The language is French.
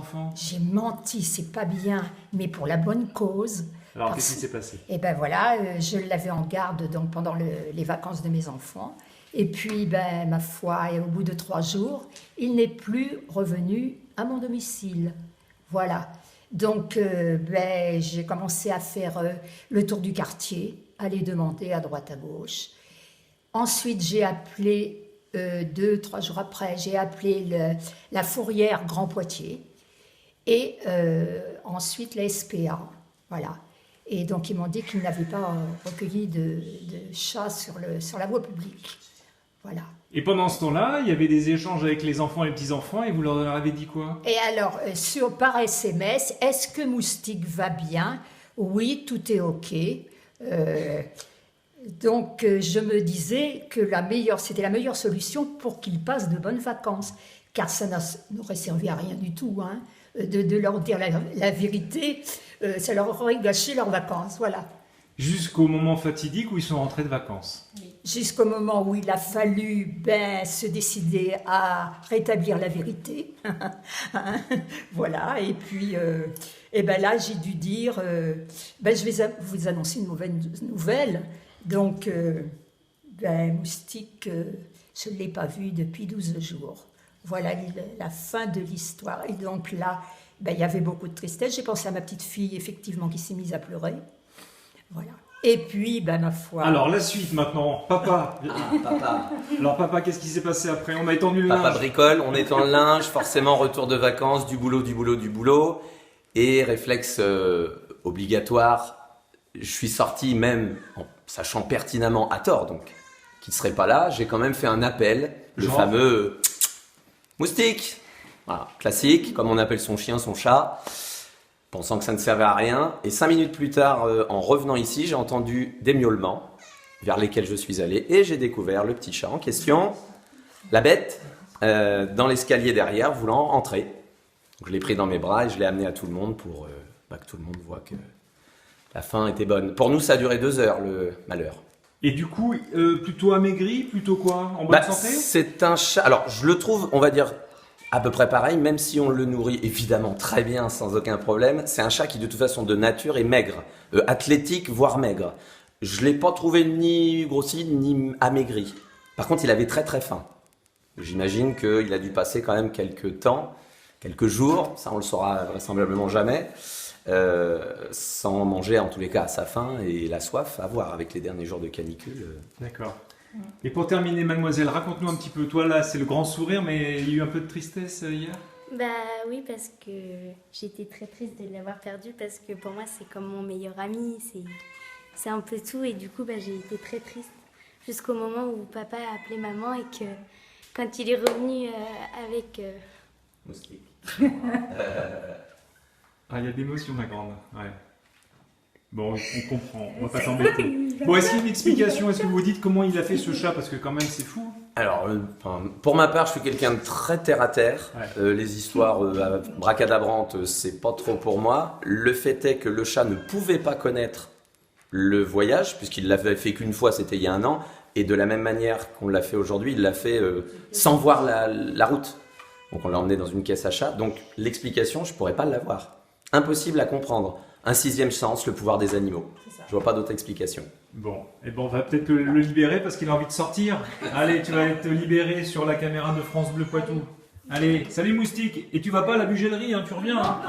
enfants? J'ai menti, c'est pas bien, mais pour la bonne cause. Alors, qu'est-ce qui s'est passé? Et ben voilà, je l'avais en garde donc, pendant les vacances de mes enfants. Et puis, ben, ma foi, et au bout de 3 jours, il n'est plus revenu à mon domicile. Voilà. Donc, ben, j'ai commencé à faire le tour du quartier, aller demander à droite, à gauche. Ensuite, j'ai appelé, 2-3 jours après, j'ai appelé la fourrière Grand Poitiers. Et ensuite, la SPA. Voilà. Et donc, ils m'ont dit qu'ils n'avaient pas recueilli de chats sur la voie publique. Voilà. Et pendant ce temps-là, il y avait des échanges avec les enfants et les petits-enfants, et vous leur avez dit quoi? Et alors, par SMS, est-ce que Moustique va bien? Oui, tout est OK. Donc, je me disais que c'était la meilleure solution pour qu'ils passent de bonnes vacances. Car ça n'aurait servi à rien du tout, hein, de leur dire la vérité. Ça leur aurait gâché leurs vacances, voilà. Jusqu'au moment fatidique où ils sont rentrés de vacances. Oui. Jusqu'au moment où il a fallu se décider à rétablir la vérité. Voilà, et puis là, j'ai dû dire, je vais vous annoncer une mauvaise nouvelle. Donc, Moustique, je ne l'ai pas vu depuis 12 jours. Voilà la fin de l'histoire. Et donc là, il y avait beaucoup de tristesse. J'ai pensé à ma petite fille, effectivement, qui s'est mise à pleurer. Voilà. Et puis, ma foi... Alors, la suite maintenant. Papa. Ah, papa. Alors, papa, qu'est-ce qui s'est passé après? On a étendu le linge. Papa bricole, on étend le linge, forcément retour de vacances, du boulot. Et réflexe obligatoire, je suis sorti même en sachant pertinemment à tort, donc, qu'il ne serait pas là. J'ai quand même fait un appel, le fameux Moustique. Voilà, classique, comme on appelle son chien, son chat, pensant que ça ne servait à rien. Et 5 minutes plus tard, en revenant ici, j'ai entendu des miaulements vers lesquels je suis allé et j'ai découvert le petit chat en question, la bête, dans l'escalier derrière, voulant entrer. Donc, je l'ai pris dans mes bras et je l'ai amené à tout le monde pour que tout le monde voit que la fin était bonne. Pour nous, ça a duré 2 heures, le malheur. Et du coup, plutôt amaigri, plutôt quoi? En bonne santé? C'est un chat, alors je le trouve, on va dire, à peu près pareil, même si on le nourrit évidemment très bien, sans aucun problème. C'est un chat qui de toute façon de nature est maigre, athlétique, voire maigre. Je ne l'ai pas trouvé ni grossi, ni amaigri. Par contre, il avait très très faim. J'imagine qu'il a dû passer quand même quelques temps, quelques jours, ça on le saura vraisemblablement jamais, sans manger en tous les cas à sa faim et la soif à voir avec les derniers jours de canicule. D'accord. Et pour terminer, mademoiselle, raconte-nous un petit peu. Toi, là, c'est le grand sourire, mais il y a eu un peu de tristesse hier? Oui, parce que j'étais très triste de l'avoir perdu, parce que pour moi, c'est comme mon meilleur ami, c'est un peu tout, et du coup, j'ai été très triste, jusqu'au moment où papa a appelé maman, et que quand il est revenu avec... Moustique. Ah, il y a de l'émotion, ma grande. Ouais. Bon, on comprend, on va pas t'embêter. Bon, est-ce qu'il y a une explication? Est-ce que vous vous dites comment il a fait ce chat? Parce que quand même, c'est fou. Alors, pour ma part, je suis quelqu'un de très terre-à-terre. Ouais. Les histoires bracadabrantes, c'est pas trop pour moi. Le fait est que le chat ne pouvait pas connaître le voyage, puisqu'il l'avait fait qu'une fois, c'était il y a 1 an. Et de la même manière qu'on l'a fait aujourd'hui, il l'a fait sans voir la route. Donc on l'a emmené dans une caisse à chat. Donc l'explication, je pourrais pas l'avoir. Impossible à comprendre. Un 6e sens, le pouvoir des animaux. Je vois pas d'autre explication. Bon, on va peut-être le libérer parce qu'il a envie de sortir. Allez, tu vas être libéré sur la caméra de France Bleu Poitou. Allez, salut Moustique. Et tu vas pas à la bugellerie, hein, tu reviens. Hein.